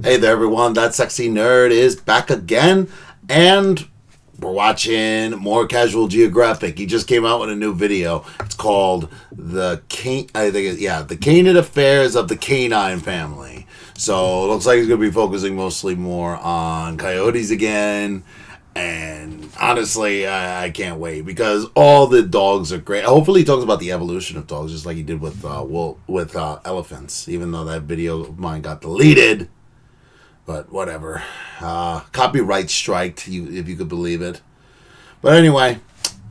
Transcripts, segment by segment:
Hey there, everyone. That sexy nerd is back again, and we're watching more Casual Geographic. He just came out with a new video. It's called the Candid Affairs of the Canine Family. So it looks like he's going to be focusing mostly more on coyotes again. And honestly, I can't wait because all the dogs are great. Hopefully, he talks about the evolution of dogs, just like he did with elephants. Even though that video of mine got deleted. But whatever. Copyright striked, if you could believe it. But anyway,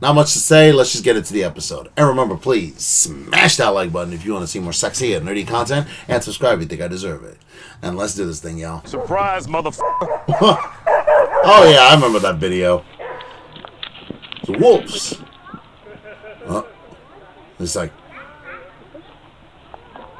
not much to say. Let's just get into the episode. And remember, please smash that like button if you want to see more sexy and nerdy content. And subscribe if you think I deserve it. And let's do this thing, y'all. Surprise, motherfucker. Oh, yeah, I remember that video. The wolves. It's like...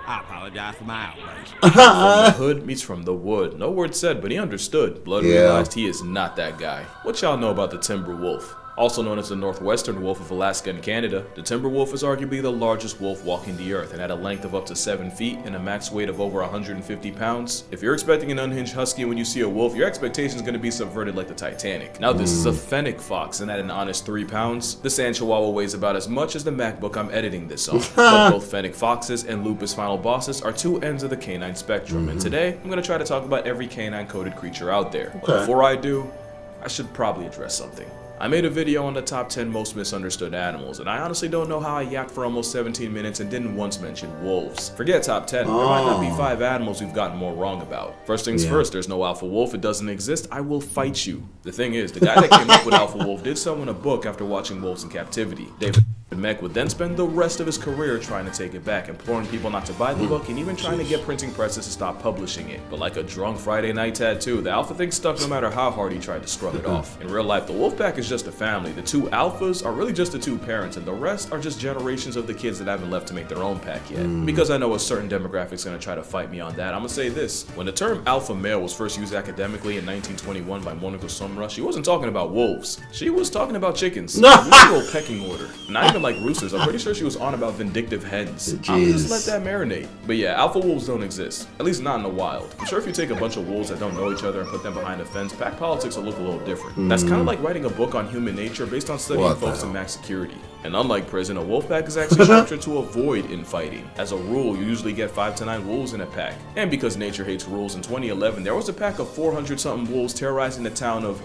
I apologize for my outburst. From the hood meets from the wood. No word said, but he understood. Blood realized he is not that guy. What y'all know about the timber wolf? Also known as the northwestern wolf of Alaska and Canada, the timber wolf is arguably the largest wolf walking the earth and at a length of up to 7 feet and a max weight of over 150 pounds. If you're expecting an unhinged husky when you see a wolf, your expectation is going to be subverted like the Titanic. Now this is a fennec fox, and at an honest 3 pounds, the sand chihuahua weighs about as much as the MacBook I'm editing this on. But both fennec foxes and lupus final bosses are 2 ends of the canine spectrum, and today I'm going to try to talk about every canine-coded creature out there. But before I do, I should probably address something. I made a video on the top 10 most misunderstood animals, and I honestly don't know how I yacked for almost 17 minutes and didn't once mention wolves. Forget top 10, there might not be 5 animals we've gotten more wrong about. First things first, there's no alpha wolf, it doesn't exist, I will fight you. The thing is, the guy that came up with alpha wolf did so in a book after watching wolves in captivity. David Meck would then spend the rest of his career trying to take it back, imploring people not to buy the book and even trying to get printing presses to stop publishing it. But like a drunk Friday night tattoo, the alpha thing stuck no matter how hard he tried to scrub it off. In real life, the wolf pack is just a family. The 2 alphas are really just the 2 parents, and the rest are just generations of the kids that haven't left to make their own pack yet. Because I know a certain demographic's gonna try to fight me on that, I'm gonna say this. When the term alpha male was first used academically in 1921 by Monica Sumra, she wasn't talking about wolves. She was talking about chickens. Literal pecking order. Not even like roosters. I'm pretty sure she was on about vindictive hens. I'll just let that marinate. But yeah, alpha wolves don't exist. At least not in the wild. I'm sure if you take a bunch of wolves that don't know each other and put them behind a fence, pack politics will look a little different. That's kind of like writing a book on human nature based on studying folks in max security. And unlike prison, a wolf pack is actually structured to avoid infighting. As a rule, you usually get 5 to 9 wolves in a pack. And because nature hates rules, in 2011, there was a pack of 400-something wolves terrorizing the town of...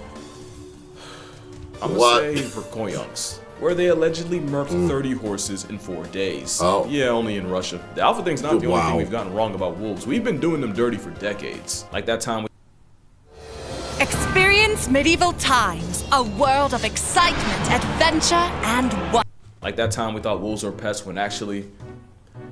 I'm gonna say Verkoyansk, where they allegedly murked 30 horses in 4 days. Yeah, only in Russia. The alpha thing's not the only thing we've gotten wrong about wolves. We've been doing them dirty for decades. Like that time we Experience medieval times, a world of excitement, adventure, and wonder. Like that time we thought wolves were pests when actually...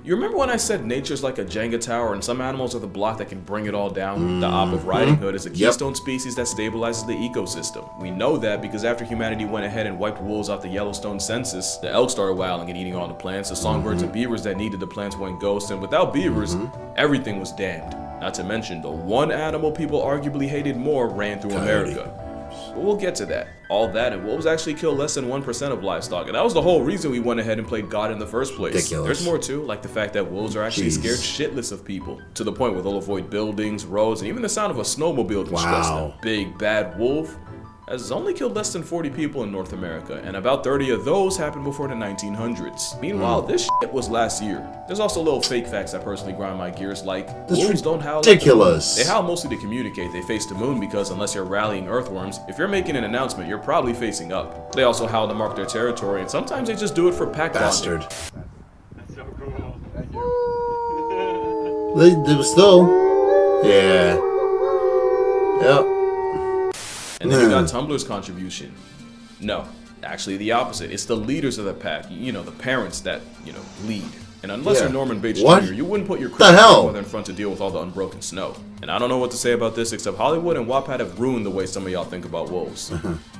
You remember when I said nature's like a Jenga tower and some animals are the block that can bring it all down? The Op of Riding Hood is a keystone species that stabilizes the ecosystem. We know that because after humanity went ahead and wiped wolves off the Yellowstone census, the elk started wilding and eating all the plants, the songbirds and beavers that needed the plants went ghost, and without beavers, everything was damned. Not to mention, the one animal people arguably hated more ran through America. But we'll get to that. All that and wolves actually kill less than 1% of livestock, and that was the whole reason we went ahead and played God in the first place. Ridiculous. There's more too, like the fact that wolves are actually scared shitless of people, to the point where they'll avoid buildings, roads, and even the sound of a snowmobile can stress them. Big bad wolf has only killed less than 40 people in North America, and about 30 of those happened before the 1900s. Meanwhile, this shit was last year. There's also little fake facts that personally grind my gears, like wolves don't howl. Ridiculous. They howl mostly to communicate. They face the moon because unless you're rallying earthworms, if you're making an announcement, you're probably facing up. They also howl to mark their territory, and sometimes they just do it for pack bonding. That's so cool. Thank you. They were still... Yeah. Yep. And then you got Tumblr's contribution. No, actually the opposite. It's the leaders of the pack, you know, the parents that, you know, lead. And unless you're Norman Bates Jr., you wouldn't put your grandmother in front to deal with all the unbroken snow. And I don't know what to say about this, except Hollywood and Wattpad have ruined the way some of y'all think about wolves.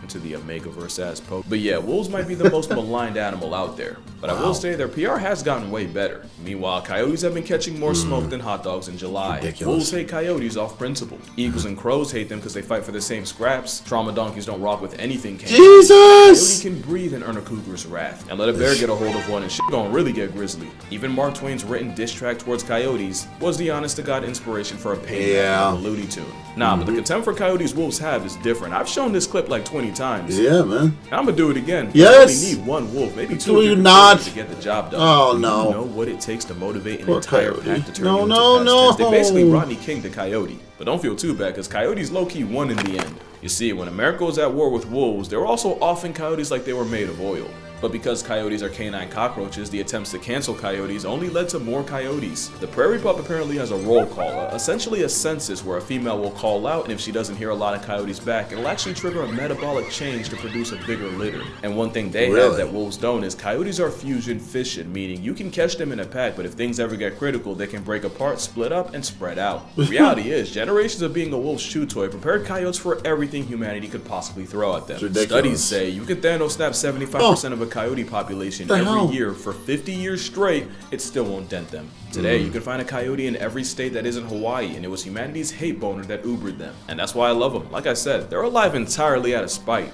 Into the Omegaverse ass poke. But yeah, wolves might be the most maligned animal out there. But I will say their PR has gotten way better. Meanwhile, coyotes have been catching more smoke than hot dogs in July. Wolves hate coyotes off principle. Eagles and crows hate them because they fight for the same scraps. Trauma donkeys don't rock with anything canine. Jesus! Coyote can breathe and earn a cougar's wrath. And let a bear get a hold of one and shit gon' really get grisly. Even Mark Twain's written diss track towards coyotes was the honest to God inspiration for a painting Yeah. a Looney Tune. Nah, but the contempt for coyotes wolves have is different. I've shown this clip like 20 times. Yeah, man. And I'm gonna do it again. Yes. You only need one wolf, maybe two. Do if you you're not? to get the job done. Oh, Do no. You know what it takes to motivate an Poor entire coyote. pack to turn No, you into no, pest? no. They basically Rodney King the coyote. But don't feel too bad, because coyotes low-key won in the end. You see, when America was at war with wolves, there were also often coyotes like they were made of oil. But because coyotes are canine cockroaches, the attempts to cancel coyotes only led to more coyotes. The prairie pup apparently has a roll call, essentially a census where a female will call out, and if she doesn't hear a lot of coyotes back, it'll actually trigger a metabolic change to produce a bigger litter. And one thing they have that wolves don't is coyotes are fusion fission, meaning you can catch them in a pack, but if things ever get critical, they can break apart, split up, and spread out. The reality is, generations of being a wolf's chew toy prepared coyotes for everything humanity could possibly throw at them. Studies say you can Thanos snap 75% of a coyote population every year for 50 years straight, it still won't dent them. Today, you can find a coyote in every state that isn't Hawaii, and it was humanity's hate boner that Ubered them. And that's why I love them. Like I said, they're alive entirely out of spite.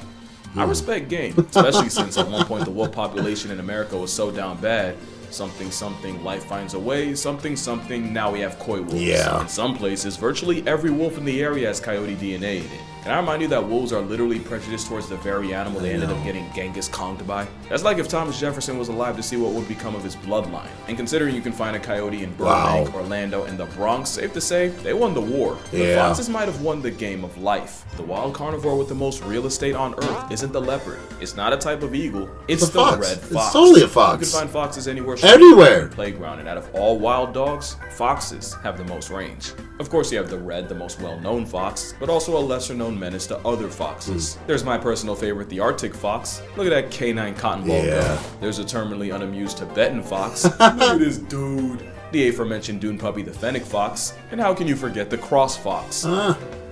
I respect game, especially since at one point the wolf population in America was so down bad. Something, something, life finds a way, something, something, now we have coy wolves. Yeah. In some places, virtually every wolf in the area has coyote DNA in it. Can I remind you that wolves are literally prejudiced towards the very animal they ended up getting Genghis Kong'd by? That's like if Thomas Jefferson was alive to see what would become of his bloodline. And considering you can find a coyote in Burbank, Orlando, and the Bronx, safe to say, they won the war. The foxes might have won the game of life. The wild carnivore with the most real estate on Earth isn't the leopard. It's not a type of eagle. It's the red fox. It's totally a fox. You can find foxes anywhere. Everywhere. Playground, and out of all wild dogs, foxes have the most range. Of course, you have the red, the most well-known fox, but also a lesser-known menace to other foxes. There's my personal favorite, the Arctic fox. Look at that canine cotton ball gun. There's a terminally unamused Tibetan fox. Look at this dude. The aforementioned dune puppy, the fennec fox, and how can you forget the cross fox?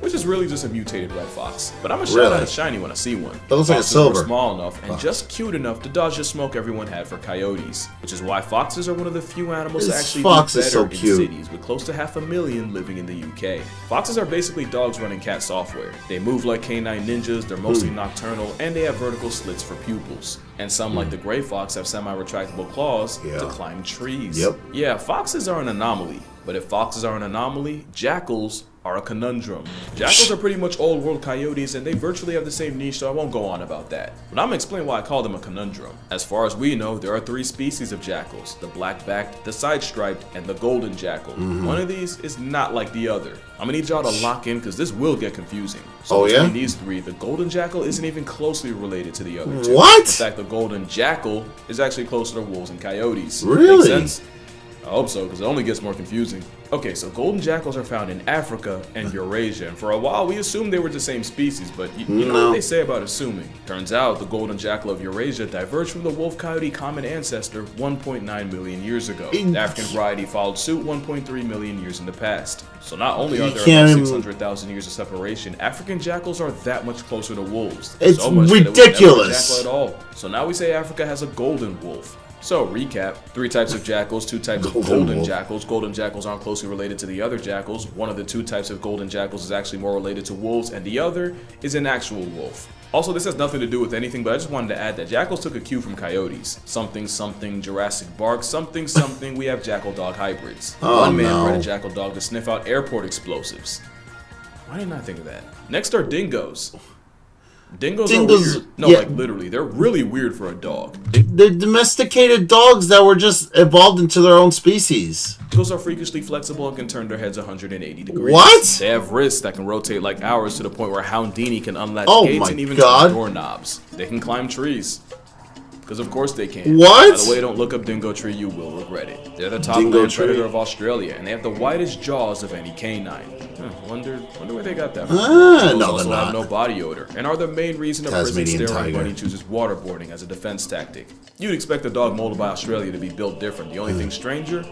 Which is really just a mutated red fox. But I'm a shout out a shiny when I see one. That looks like a silver. Small enough and just cute enough to dodge the smoke everyone had for coyotes. Which is why foxes are one of the few animals that actually do better in cities, with close to 500,000 living in the UK. Foxes are basically dogs running cat software. They move like canine ninjas, they're mostly nocturnal, and they have vertical slits for pupils. And some, like the gray fox, have semi-retractable claws to climb trees. Yeah, foxes are an anomaly. But if foxes are an anomaly, jackals are a conundrum. Jackals are pretty much old world coyotes, and they virtually have the same niche, so I won't go on about that. But I'm gonna explain why I call them a conundrum. As far as we know, there are 3 species of jackals: the black-backed, the side-striped, and the golden jackal. One of these is not like the other. I'm gonna need y'all to lock in, because this will get confusing. So between these 3, the golden jackal isn't even closely related to the other 2. What? In fact, the golden jackal is actually closer to wolves and coyotes. Really? Makes sense? I hope so, because it only gets more confusing. Okay, so golden jackals are found in Africa and Eurasia, and for a while we assumed they were the same species, but you know what they say about assuming. Turns out the golden jackal of Eurasia diverged from the wolf-coyote common ancestor 1.9 million years ago. The African variety followed suit 1.3 million years in the past. So not only are there about 600,000 years of separation, African jackals are that much closer to wolves. It's so much ridiculous. That it was never a jackal at all. So now we say Africa has a golden wolf. So, recap, 3 types of jackals, 2 types of golden jackals. Golden jackals aren't closely related to the other jackals. One of the 2 types of golden jackals is actually more related to wolves, and the other is an actual wolf. Also, this has nothing to do with anything, but I just wanted to add that jackals took a cue from coyotes. Something, something, Jurassic Bark, something, something, we have jackal-dog hybrids. One man bred a jackal dog to sniff out airport explosives. Why didn't I think of that? Next are dingoes. Dingoes are weird. No, like literally, they're really weird for a dog. They're domesticated dogs that were just evolved into their own species. Dingoes are freakishly flexible and can turn their heads 180 degrees. What? They have wrists that can rotate like ours to the point where Houdini can unlatch gates and even turn doorknobs. They can climb trees. Because of course they can. What? By the way, don't look up dingo tree, you will regret it. They're the top land predator of Australia, and they have the widest jaws of any canine. Wonder where they got that from. Dingoes also have no body odor, and are the main reason a prison steroid bunny chooses waterboarding as a defense tactic. You'd expect a dog molded by Australia to be built different. The only thing stranger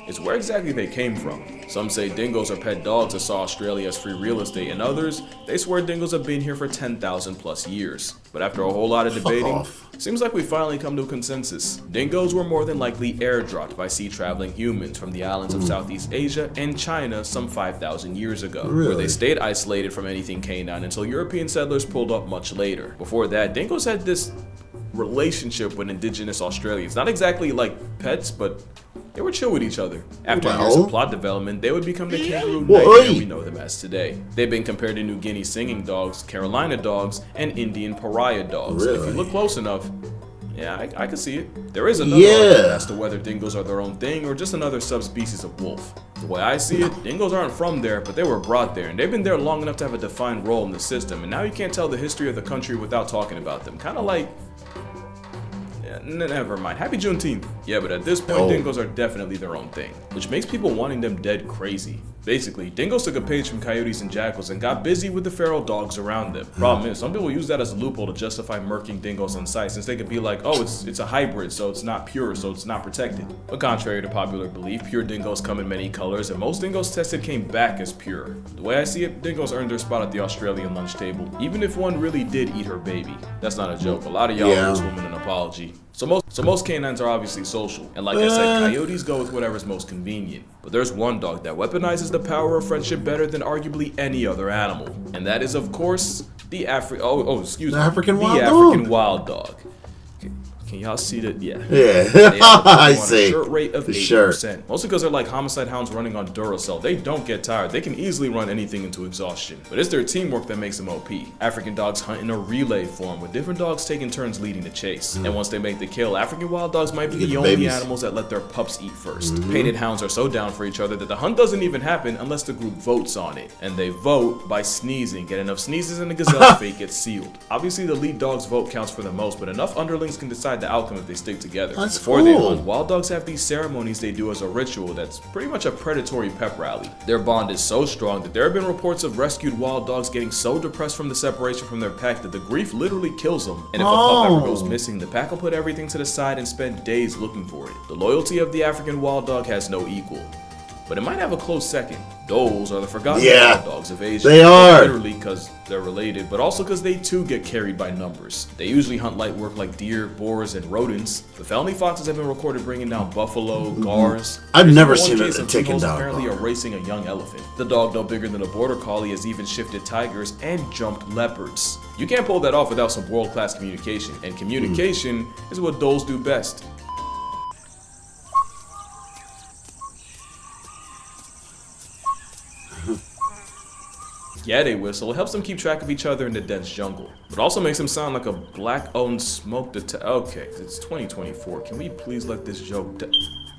is where exactly they came from. Some say dingoes are pet dogs that saw Australia as free real estate, and others, they swear dingoes have been here for 10,000 plus years. But after a whole lot of debating, seems like we finally come to a consensus. Dingoes were more than likely airdropped by sea-traveling humans from the islands of Southeast Asia and China some 5,000 years ago, where they stayed isolated from anything canine until European settlers pulled up much later. Before that, dingoes had this relationship with indigenous Australians. Not exactly like pets, but they were chill with each other. After Well. years of plot development, they would become the kangaroo Well, nightmare oi. we know them as today. They've been compared to New Guinea singing dogs, Carolina dogs, and Indian pariah dogs. And if you Really? look close enough, yeah, I can see it. There is another Yeah. argument as to whether dingoes are their own thing or just another subspecies of wolf. The way I see it, dingoes aren't from there, but they were brought there, and they've been there long enough to have a defined role in the system, and now you can't tell the history of the country without talking about them. Kind of like... Never mind. Happy Juneteenth. Yeah, but at this point, Oh. dingoes are definitely their own thing, which makes people wanting them dead crazy. Basically, dingoes took a page from coyotes and jackals and got busy with the feral dogs around them. Problem is, some people use that as a loophole to justify murking dingoes on sight, since they could be like, oh, it's a hybrid, so it's not pure, so it's not protected. But contrary to popular belief, pure dingoes come in many colors, and most dingoes tested came back as pure. The way I see it, dingoes earned their spot at the Australian lunch table, even if one really did eat her baby. That's not a joke. A lot of y'all owe this woman an apology. So most canines are obviously social, and like I said, coyotes go with whatever's most convenient. But there's one dog that weaponizes the power of friendship better than arguably any other animal, and that is, of course, the African wild dog. Can y'all see that? Yeah. Yeah. They have I a see. shirt rate of The 80%. Mostly because they're like homicide hounds running on Duracell. They don't get tired. They can easily run anything into exhaustion. But it's their teamwork that makes them OP. African dogs hunt in a relay form, with different dogs taking turns leading the chase. And once they make the kill, African wild dogs might be get the the only babies. animals that let their pups eat first. Painted hounds are so down for each other that the hunt doesn't even happen unless the group votes on it. And they vote by sneezing. Get enough sneezes and the gazelle's fate gets sealed. Obviously, the lead dog's vote counts for the most, but enough underlings can decide the outcome if they stick together. That's Before they cool. hunt, wild dogs have these ceremonies they do as a ritual that's pretty much a predatory pep rally. Their bond is so strong that there have been reports of rescued wild dogs getting so depressed from the separation from their pack that the grief literally kills them. And if a pup ever goes missing, the pack will put everything to the side and spend days looking for it. The loyalty of the African wild dog has no equal. But it might have a close second. Those are the forgotten wild dogs of Asia. They are. Literally because they're related, but also because they too get carried by numbers. They usually hunt light work like deer, boars, and rodents. The family foxes have been recorded bringing down buffalo, gars. I've There's never even one seen case a of taken seagulls down apparently bar. erasing a young elephant. The dog, though bigger than a border collie, has even shifted tigers and jumped leopards. You can't pull that off without some world-class communication, and communication is what doles do best. Yeah, they whistle. It helps them keep track of each other in the dense jungle. But also makes them sound like a black-owned smoke detector. Okay, it's 2024. Can we please let this joke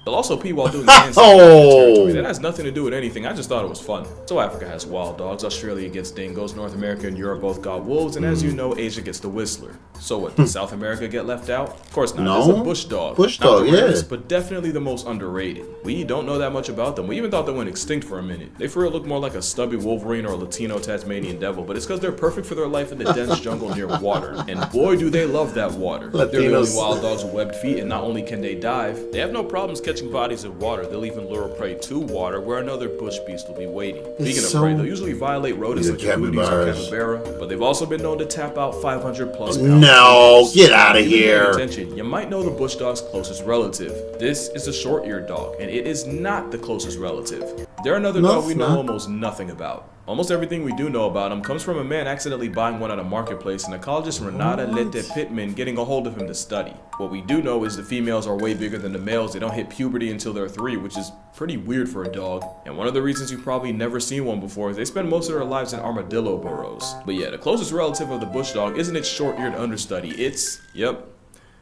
They'll also pee while doing dance in territory. That has nothing to do with anything. I just thought it was fun. So Africa has wild dogs, Australia gets dingoes, North America and Europe both got wolves, and as you know, Asia gets the whistler. So what, does South America get left out? Of course not. No. There's a bush dog. Bush Not dog, the yeah. rarest, but definitely the most underrated. We don't know that much about them. We even thought they went extinct for a minute. They for real look more like a stubby Wolverine or a Latino Tasmanian devil, but it's because they're perfect for their life in the dense jungle near water. And boy, do they love that water. They're the only Latinos. wild dogs with webbed feet, and not only can they dive, they have no problems catching bodies in water. They'll even lure prey to water where another bush beast will be waiting. Speaking of prey, they'll usually violate rodents These like are coyotes or capybaras. capybara, but they've also been known to tap out 500 plus pounds. No, get out of Even paying here. attention, you might know the bush dog's closest relative. This is the short-eared dog, and it is not the closest relative. They're another No, dog it's we know not. almost nothing about. Almost everything we do know about him comes from a man accidentally buying one at a marketplace and ecologist Renata Lette Pittman getting a hold of him to study. What we do know is the females are way bigger than the males. They don't hit puberty until they're 3, which is pretty weird for a dog. And one of the reasons you've probably never seen one before is they spend most of their lives in armadillo burrows. But yeah, the closest relative of the bush dog isn't its short-eared understudy. It's, yep,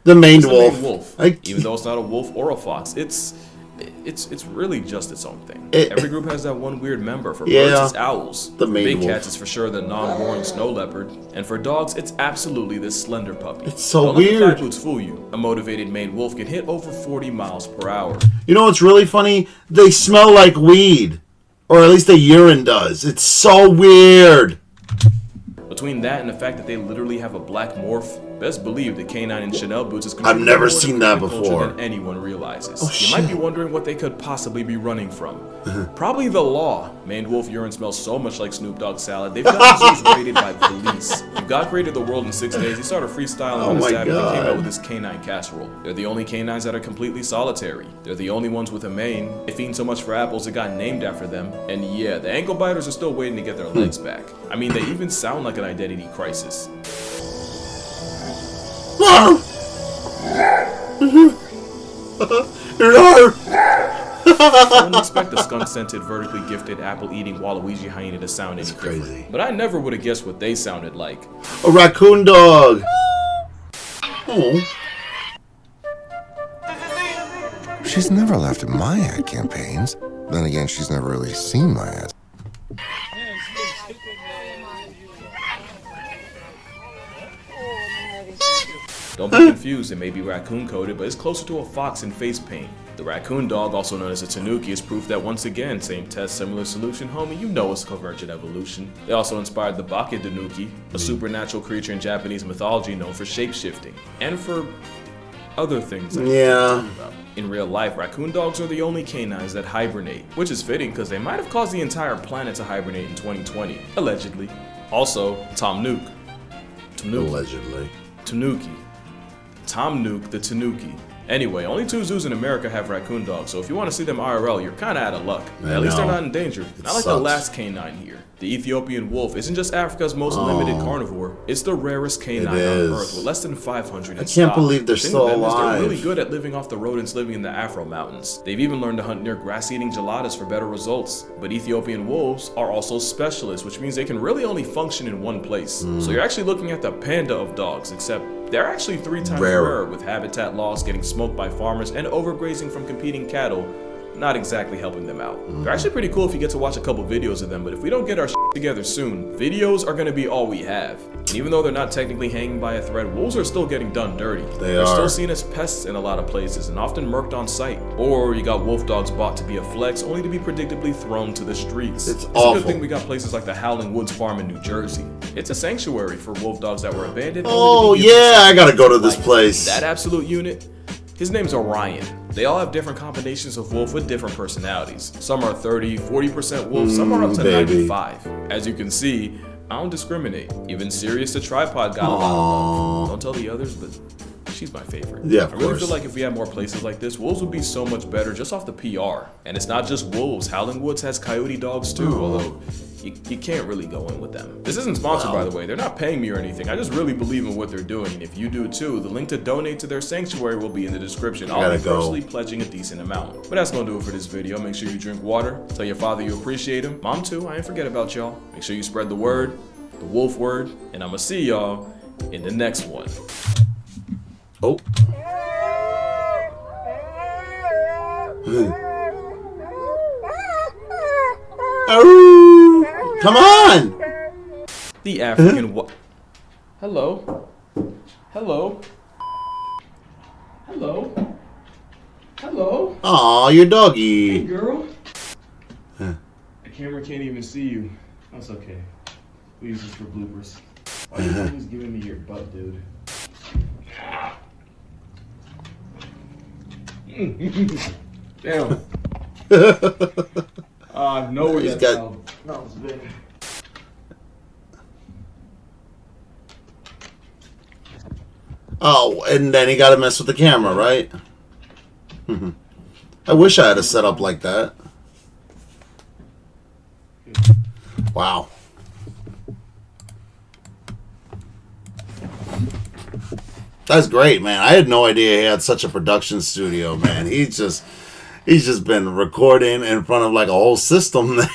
The maned it's the wolf. main wolf. Even though it's not a wolf or a fox, it's really just its own thing. Every group has that one weird member. For birds, it's owls. The For main big wolf. cats, it's for sure the non-boring snow leopard. And for dogs, it's absolutely this slender puppy. It's so Don't let the weird. factboots fool you. A motivated maned wolf can hit over 40 miles per hour. You know what's really funny? They smell like weed. Or at least the urine does. It's so weird. Between that and the fact that they literally have a black morph, best believe the canine in Chanel boots is I've never more to seen that culture before. than anyone realizes. Oh, you might be wondering what they could possibly be running from. Probably the law. Maned wolf urine smells so much like Snoop Dogg salad. They've gotten zoos raided by police. If God created the world in 6 days, he started freestyling on a my Sabbath and came God. out with this canine casserole. They're the only canines that are completely solitary. They're the only ones with a mane. They feed so much for apples it got named after them. And yeah, the ankle biters are still waiting to get their legs back. I mean, they even sound like an identity crisis. No! I wouldn't expect a skunk-scented, vertically gifted, apple-eating Waluigi hyena to sound any different. crazy. But I never would have guessed what they sounded like. A raccoon dog. Oh. She's never laughed at my ad campaigns. Then again, she's never really seen my ads. Don't be confused, it may be raccoon-coated, but it's closer to a fox in face paint. The raccoon dog, also known as a tanuki, is proof that once again, same test, similar solution, homie, you know it's convergent evolution. They also inspired the bake tanuki, a supernatural creature in Japanese mythology known for shape-shifting, and for other things I can't talk about. In real life, raccoon dogs are the only canines that hibernate, which is fitting because they might have caused the entire planet to hibernate in 2020, allegedly. Also, Tom Nook. Allegedly. Tanuki. Tom Nook the Tanuki. Anyway, only 2 zoos in America have raccoon dogs, so if you want to see them IRL, you're kinda out of luck. At least they're not in danger. Not like the last canine here. The Ethiopian wolf isn't just Africa's most limited carnivore, it's the rarest canine on Earth with less than 500 in stock. I can't believe they're still alive. They're really good at living off the rodents living in the Afro Mountains. They've even learned to hunt near grass-eating geladas for better results. But Ethiopian wolves are also specialists, which means they can really only function in one place. So you're actually looking at the panda of dogs, except they're actually 3 times rarer, with habitat loss, getting smoked by farmers, and overgrazing from competing cattle not exactly helping them out. They're actually pretty cool if you get to watch a couple videos of them, but if we don't get our shit together soon, videos are gonna be all we have. And even though they're not technically hanging by a thread, wolves are still getting done dirty. They're still seen as pests in a lot of places and often murked on sight. Or you got wolf dogs bought to be a flex, only to be predictably thrown to the streets. It's awful. a good thing we got places like the Howling Woods Farm in New Jersey. It's a sanctuary for wolf dogs that were abandoned. Oh yeah, I gotta go to this place. That absolute unit, his name's Orion. They all have different combinations of wolf with different personalities. Some are 30, 40% wolf, some are up to 95. As you can see, I don't discriminate. Even Sirius the tripod got a lot of love. Don't tell the others, but she's my favorite. Yeah, of I really course. feel like if we had more places like this, wolves would be so much better just off the PR. And it's not just wolves. Howling Woods has coyote dogs too, although you can't really go in with them. This isn't sponsored, by the way. They're not paying me or anything. I just really believe in what they're doing. And if you do too, the link to donate to their sanctuary will be in the description. I'll be personally pledging a decent amount. But that's gonna do it for this video. Make sure you drink water. Tell your father you appreciate him. Mom too, I ain't forget about y'all. Make sure you spread the word, the wolf word, and I'ma see y'all in the next one. Oh. Come on! The African Hello? Hello? Hello? Hello? Aw, your doggy. Hey, girl. The camera can't even see you. That's okay. We use this for bloopers. Why are you always giving me your butt, dude? Damn. No, where He's that got- sound. No, it's big. Oh, and then he got to mess with the camera, right? I wish I had a setup like that. Wow. That's great, man. I had no idea he had such a production studio, man. He's just been recording in front of like a whole system there.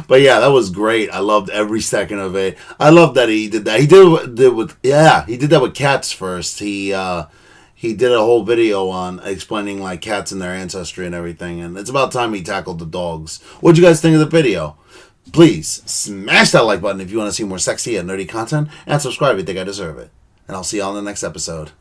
But yeah, that was great. I loved every second of it. I love that he did that. He did that with cats first. He did a whole video on explaining like cats and their ancestry and everything. And it's about time he tackled the dogs. What'd you guys think of the video? Please smash that like button if you want to see more sexy and nerdy content, and subscribe if you think I deserve it. And I'll see y'all in the next episode.